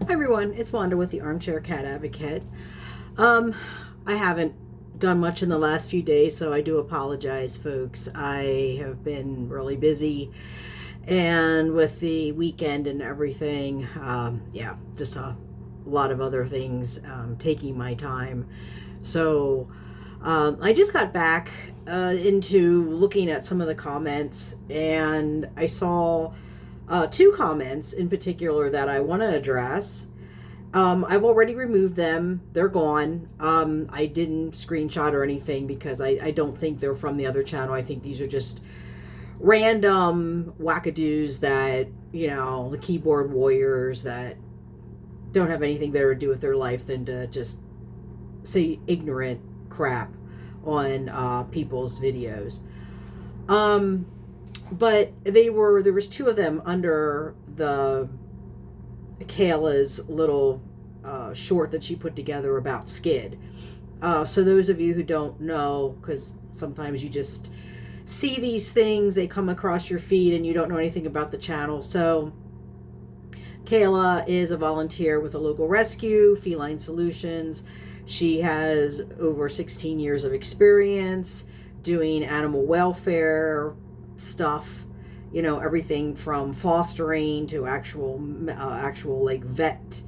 Hi everyone, it's Wanda with the Armchair Cat Advocate. I haven't done much in the last few days, so I do apologize, folks. I have been really busy, and with the weekend and everything, just a lot of other things taking my time. So I just got back into looking at some of the comments, and I saw two comments in particular that I want to address. I've already removed them. They're gone. I didn't screenshot or anything because I don't think they're from the other channel. I think these are just random wackadoos that, the keyboard warriors that don't have anything better to do with their life than to just say ignorant crap on people's videos. But there was two of them under the Kayla's little short that she put together about Skid. So those of you who don't know, because sometimes you just see these things, they come across your feed and you don't know anything about the channel. So Kayla is a volunteer with a local rescue, Feline Solutions. She has over 16 years of experience doing animal welfare stuff, everything from fostering to actual like vet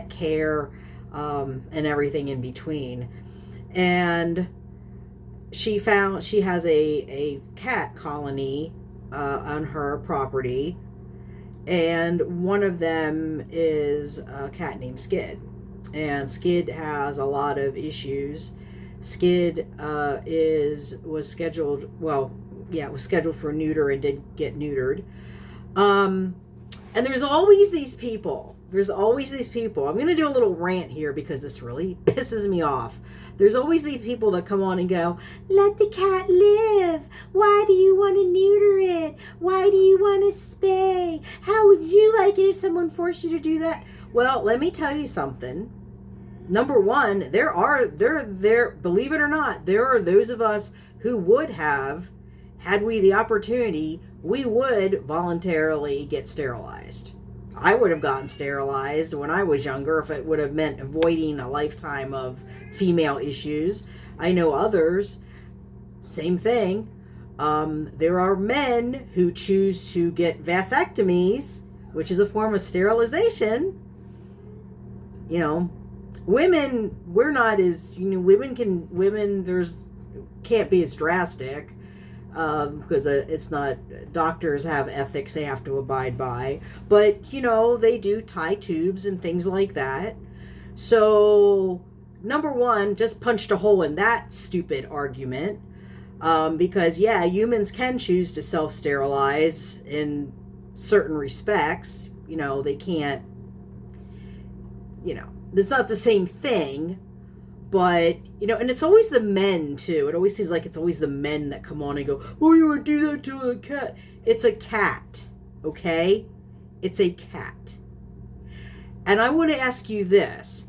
care, and everything in between. And she has a cat colony on her property, and one of them is a cat named Skid. And Skid has a lot of issues. Skid was scheduled for neuter and did get neutered. And there's always these people. I'm going to do a little rant here because this really pisses me off. There's always these people that come on and go, let the cat live. Why do you want to neuter it? Why do you want to spay? How would you like it if someone forced you to do that? Well, let me tell you something. Number one, believe it or not, there are those of us who would have, had we the opportunity, we would voluntarily get sterilized. I would have gotten sterilized when I was younger if it would have meant avoiding a lifetime of female issues. I know others, same thing. There are men who choose to get vasectomies, which is a form of sterilization. Women, we're not as, there's can't be as drastic because it's not, doctors have ethics they have to abide by, but they do tie tubes and things like that. So number one, just punched a hole in that stupid argument, because humans can choose to self-sterilize in certain respects. They can't, it's not the same thing. But, and it's always the men, too. It always seems like it's always the men that come on and go, oh, you want to do that to a cat? It's a cat, okay? It's a cat. And I want to ask you this.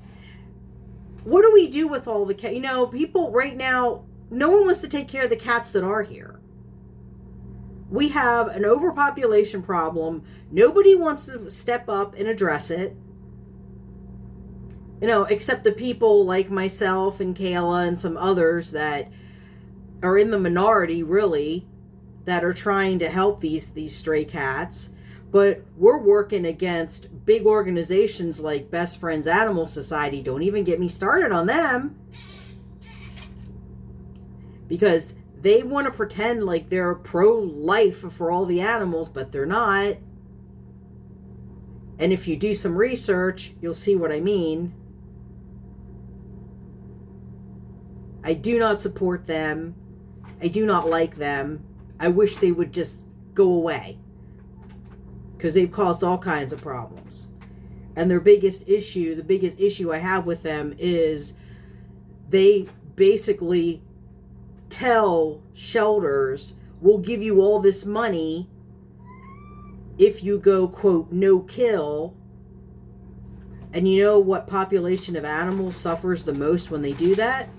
What do we do with all the cats? People right now, no one wants to take care of the cats that are here. We have an overpopulation problem. Nobody wants to step up and address it. Except the people like myself and Kayla and some others that are in the minority, really, that are trying to help these stray cats. But we're working against big organizations like Best Friends Animal Society. Don't even get me started on them. Because they want to pretend like they're pro-life for all the animals, but they're not. And if you do some research, you'll see what I mean. I do not support them. I do not like them. I wish they would just go away, because they've caused all kinds of problems. And the biggest issue I have with them is they basically tell shelters, we'll give you all this money if you go, quote, no kill. And you know what population of animals suffers the most when they do that?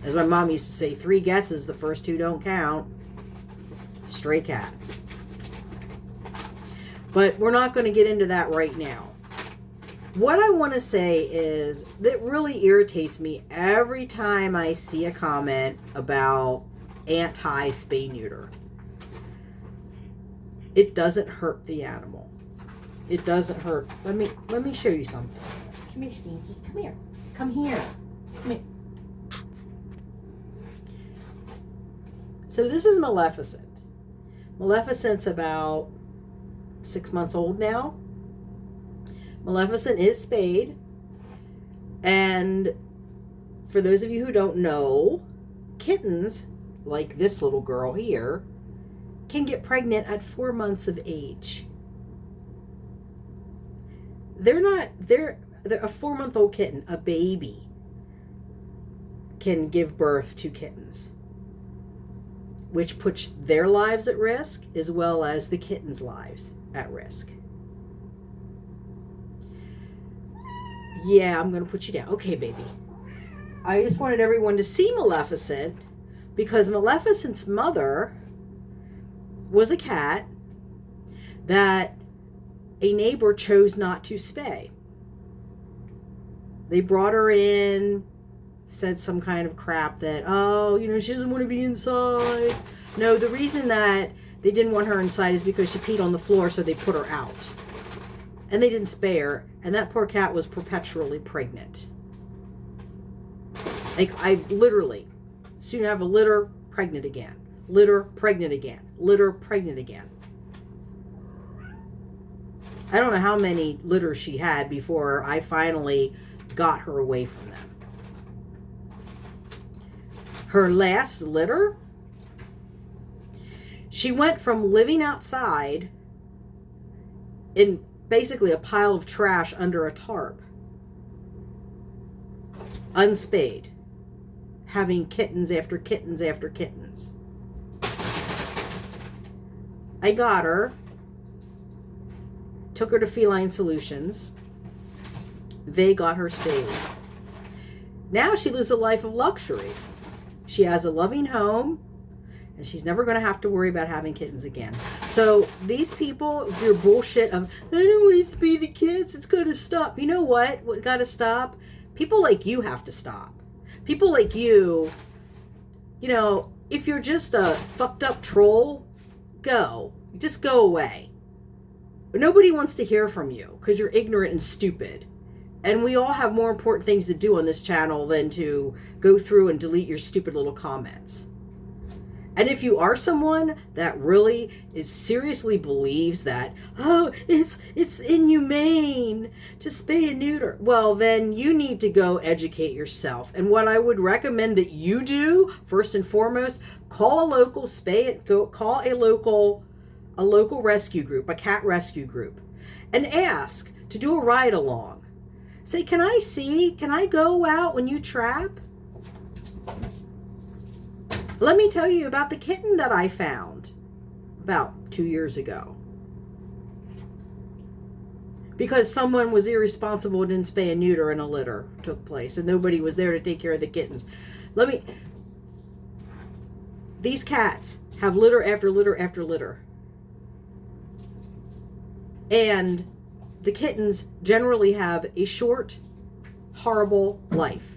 As my mom used to say, 3 guesses, the first 2 don't count. Stray cats. But we're not going to get into that right now. What I want to say is that really irritates me every time I see a comment about anti-spay neuter. It doesn't hurt the animal. It doesn't hurt. Let me show you something. Come here, Stinky. Come here. Come here. Come here. So this is Maleficent. Maleficent's about 6 months old now. Maleficent is spayed. And for those of you who don't know, kittens, like this little girl here, can get pregnant at 4 months of age. They're a 4-month-old kitten, a baby, can give birth to kittens, which puts their lives at risk as well as the kittens' lives at risk. Yeah, I'm going to put you down. Okay, baby. I just wanted everyone to see Maleficent because Maleficent's mother was a cat that a neighbor chose not to spay. They brought her in, said some kind of crap that, oh, she doesn't want to be inside. No, the reason that they didn't want her inside is because she peed on the floor, so they put her out. And they didn't spay her, and that poor cat was perpetually pregnant. Like, I literally soon have a litter, pregnant again. Litter, pregnant again. Litter, pregnant again. I don't know how many litters she had before I finally got her away from them. Her last litter, she went from living outside in basically a pile of trash under a tarp, unspayed, having kittens after kittens after kittens. I got her, took her to Feline Solutions. They got her spayed. Now she lives a life of luxury. She has a loving home, and she's never going to have to worry about having kittens again. So these people, your bullshit of, I don't want to spay the kids, it's got to stop. You know what got to stop? People like you have to stop. People like you, if you're just a fucked up troll, go. Just go away. But nobody wants to hear from you because you're ignorant and stupid. And we all have more important things to do on this channel than to go through and delete your stupid little comments. And if you are someone that really seriously believes that, oh, it's inhumane to spay and neuter, well, then you need to go educate yourself. And what I would recommend that you do, first and foremost, call a local call a local rescue group, a cat rescue group, and ask to do a ride along. Say, can I go out when you trap? Let me tell you about the kitten that I found about 2 years ago. Because someone was irresponsible and didn't spay and neuter and a litter took place and nobody was there to take care of the kittens. These cats have litter after litter after litter. And the kittens generally have a short, horrible life.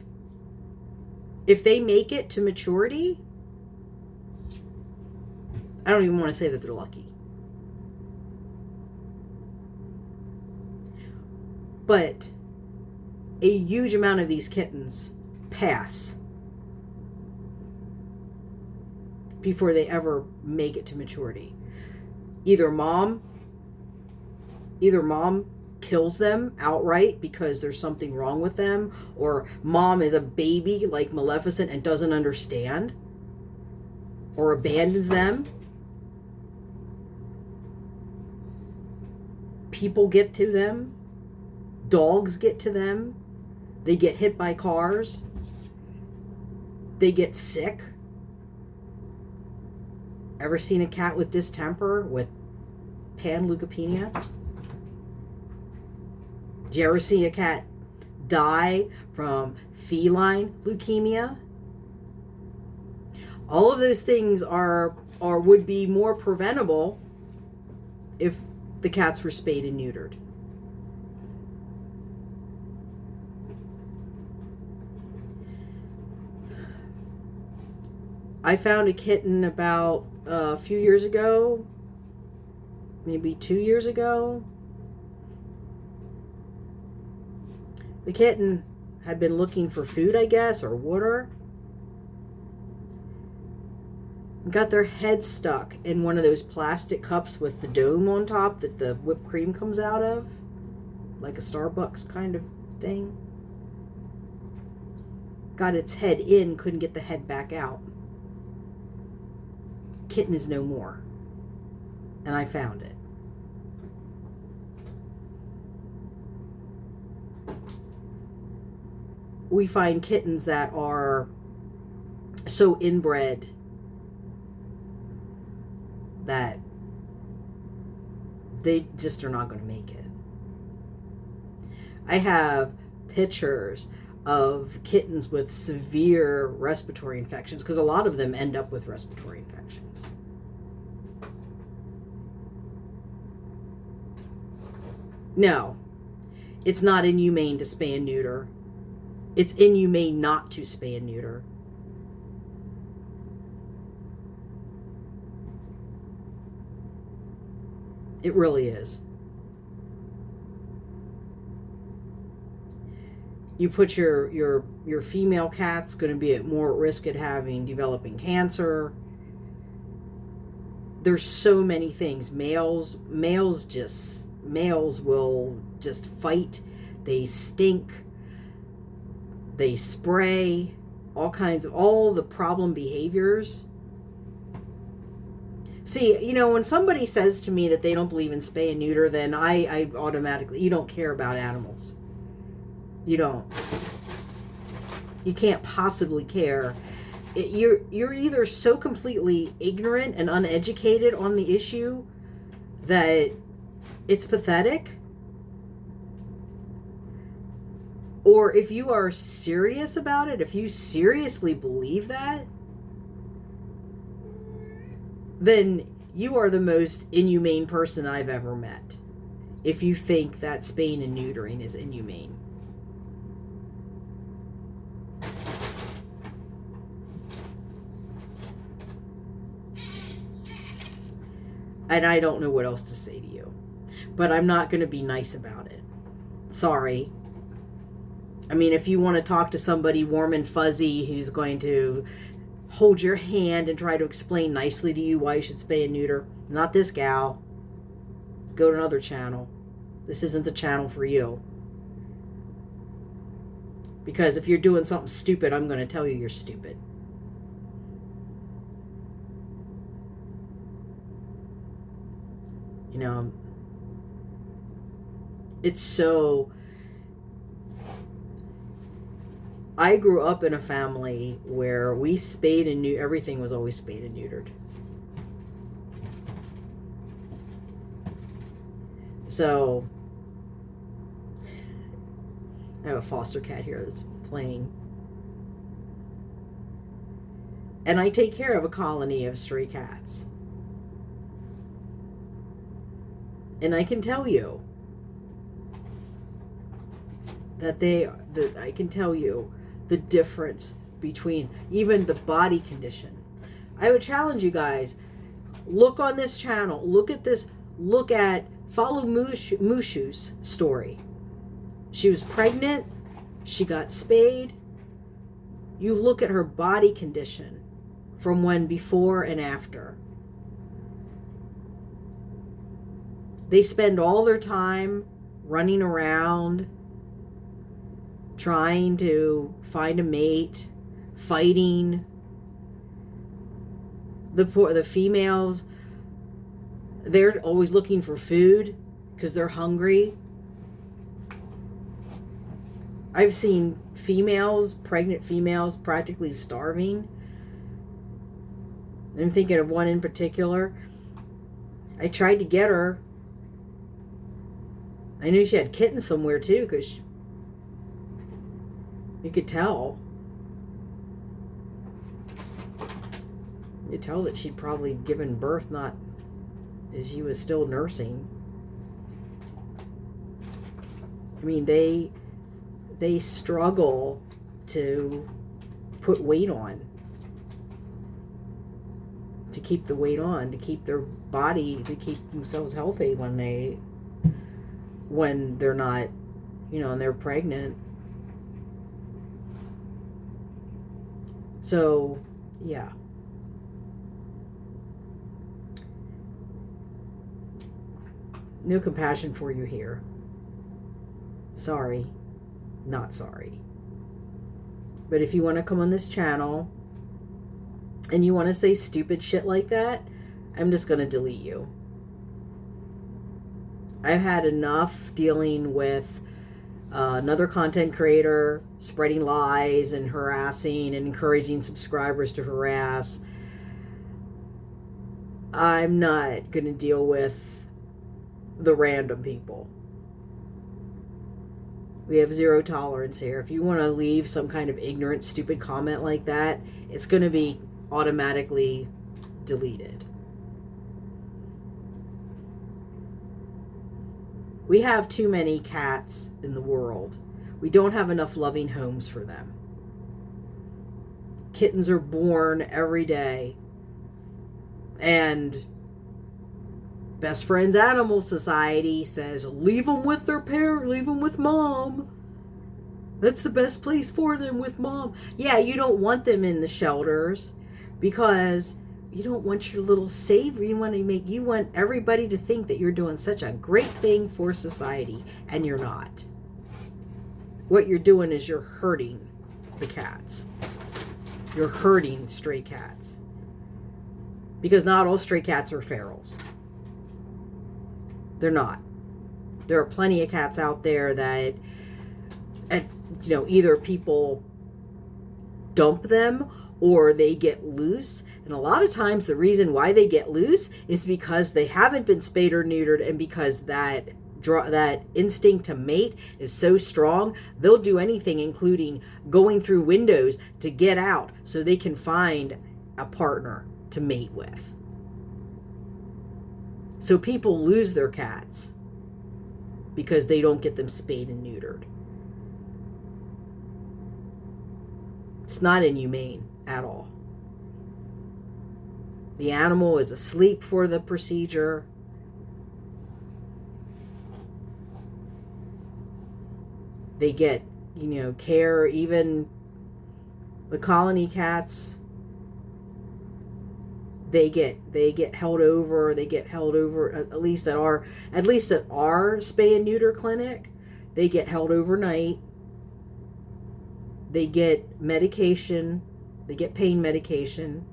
If they make it to maturity, I don't even want to say that they're lucky. But a huge amount of these kittens pass before they ever make it to maturity. Either mom kills them outright because there's something wrong with them, or mom is a baby like Maleficent and doesn't understand, or abandons them. People get to them. Dogs get to them. They get hit by cars. They get sick. Ever seen a cat with distemper, with panleukopenia? Did you ever see a cat die from feline leukemia? All of those things would be more preventable if the cats were spayed and neutered. I found a kitten about a few years ago, maybe 2 years ago. The kitten had been looking for food, I guess, or water. Got their head stuck in one of those plastic cups with the dome on top that the whipped cream comes out of, like a Starbucks kind of thing. Got its head in, couldn't get the head back out. Kitten is no more. And I found it. We find kittens that are so inbred that they just are not going to make it. I have pictures of kittens with severe respiratory infections, because a lot of them end up with respiratory infections. No, it's not inhumane to spay and neuter. It's inhumane not to spay and neuter. It really is. You put your female cat's going to be at more risk at developing cancer. There's so many things. Males will just fight. They stink. They spray. All the problem behaviors. See, when somebody says to me that they don't believe in spay and neuter, then I automatically, you don't care about animals. You don't. You can't possibly care. You're either so completely ignorant and uneducated on the issue that it's pathetic, or if you are serious about it, if you seriously believe that, then you are the most inhumane person I've ever met. If you think that spaying and neutering is inhumane. And I don't know what else to say to you. But I'm not going to be nice about it. Sorry. I mean, if you want to talk to somebody warm and fuzzy who's going to hold your hand and try to explain nicely to you why you should spay and neuter, not this gal. Go to another channel. This isn't the channel for you. Because if you're doing something stupid, I'm going to tell you you're stupid. It's so... I grew up in a family where we spayed and neutered. Everything was always spayed and neutered. So, I have a foster cat here that's playing. And I take care of a colony of stray cats. And I can tell you that I can tell you the difference between even the body condition. I would challenge you guys, look on this channel, follow Mushu's story. She was pregnant, she got spayed. You look at her body condition from when before and after. They spend all their time running around, trying to find a mate, fighting. The females, they're always looking for food because they're hungry. I've seen pregnant females, practically starving. I'm thinking of one in particular. I tried to get her. I knew she had kittens somewhere too, because you could tell. You could tell that she'd probably given birth, not as she was still nursing. I mean, they struggle to put weight on, to keep the weight on, to keep their body, to keep themselves healthy when they're not, and they're pregnant. So, yeah. No compassion for you here. Sorry. Not sorry. But if you want to come on this channel and you want to say stupid shit like that, I'm just going to delete you. I've had enough dealing with another content creator spreading lies and harassing and encouraging subscribers to harass. I'm not going to deal with the random people. We have zero tolerance here. If you want to leave some kind of ignorant, stupid comment like that, it's going to be automatically deleted. We have too many cats in the world. We don't have enough loving homes for them. Kittens are born every day. And Best Friends Animal Society says, leave them with their parent, leave them with mom. That's the best place for them, with mom. Yeah, you don't want them in the shelters because you don't want your little savior. You want everybody to think that you're doing such a great thing for society, and you're not. What you're doing is you're hurting the cats. You're hurting stray cats. Because not all stray cats are ferals. They're not. There are plenty of cats out there that, either people dump them or they get loose. And a lot of times the reason why they get loose is because they haven't been spayed or neutered, and because that instinct to mate is so strong, they'll do anything, including going through windows to get out so they can find a partner to mate with. So people lose their cats because they don't get them spayed and neutered. It's not inhumane at all. The animal is asleep for the procedure. They get, care. Even the colony cats, they get held over. They get held over at least at our spay and neuter clinic. They get held overnight. They get medication. They get pain medication.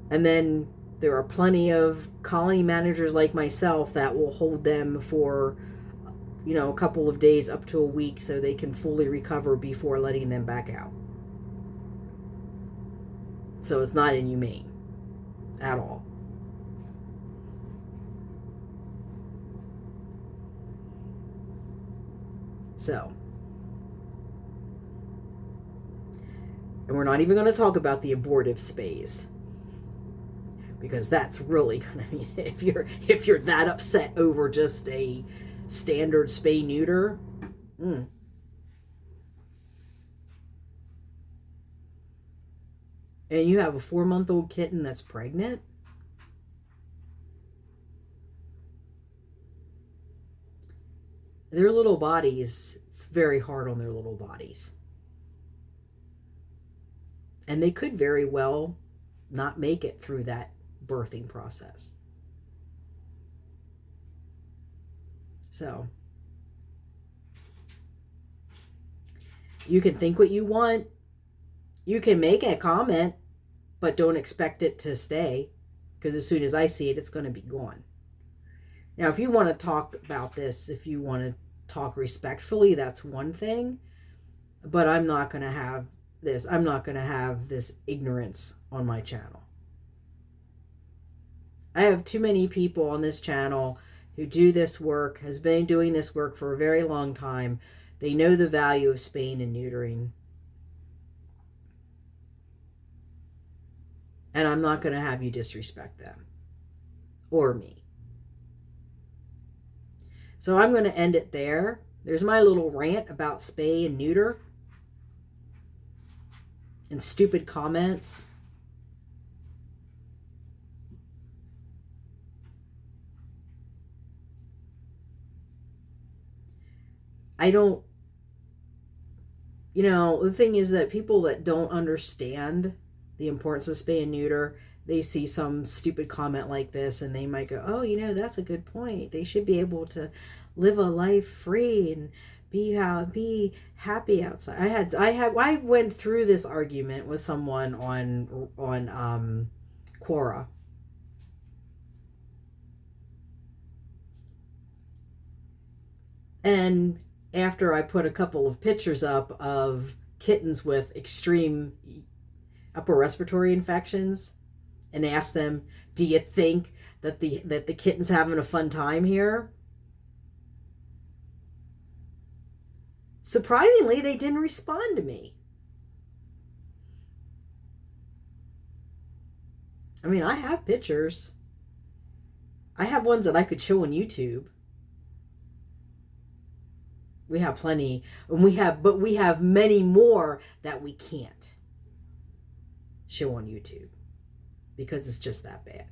And then there are plenty of colony managers like myself that will hold them for, a couple of days up to a week so they can fully recover before letting them back out. So it's not inhumane at all. So, and we're not even going to talk about the abortive spays, because that's really gonna be, if you're that upset over just a standard spay neuter. And you have a 4-month-old kitten that's pregnant. Their little bodies, it's very hard on their little bodies. And they could very well not make it through that birthing process. So, you can think what you want. You can make a comment, but don't expect it to stay, because as soon as I see it, it's going to be gone. Now, if you want to talk about this, if you want to talk respectfully, that's one thing. But I'm not going to have this. I'm not going to have this ignorance on my channel. I have too many people on this channel who do this work, has been doing this work for a very long time. They know the value of spaying and neutering. And I'm not going to have you disrespect them or me. So I'm going to end it there. There's my little rant about spay and neuter and stupid comments. I don't, the thing is that people that don't understand the importance of spay and neuter, they see some stupid comment like this and they might go, oh, that's a good point. They should be able to live a life free and be happy outside. I went through this argument with someone on Quora. And after I put a couple of pictures up of kittens with extreme upper respiratory infections and asked them, do you think that the kitten's having a fun time here? Surprisingly, they didn't respond to me. I mean, I have pictures. I have ones that I could show on YouTube. We have plenty, and we have many more that we can't show on YouTube because it's just that bad.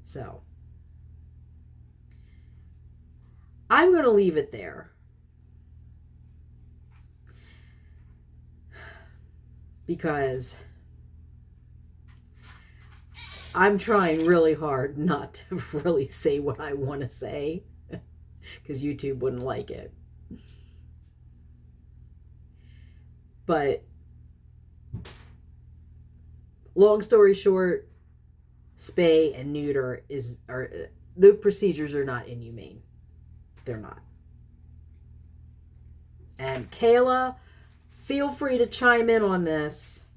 So I'm going to leave it there. Because I'm trying really hard not to really say what I want to say. Because YouTube wouldn't like it. But long story short, spay and neuter the procedures are not inhumane. They're not. And Kayla, feel free to chime in on this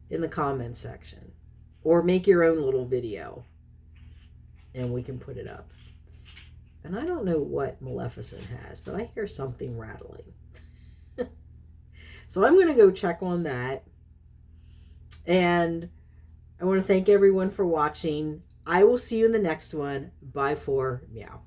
in the comments section. Or make your own little video. And we can put it up. And I don't know what Maleficent has, but I hear something rattling. So I'm going to go check on that. And I want to thank everyone for watching. I will see you in the next one. Bye for meow.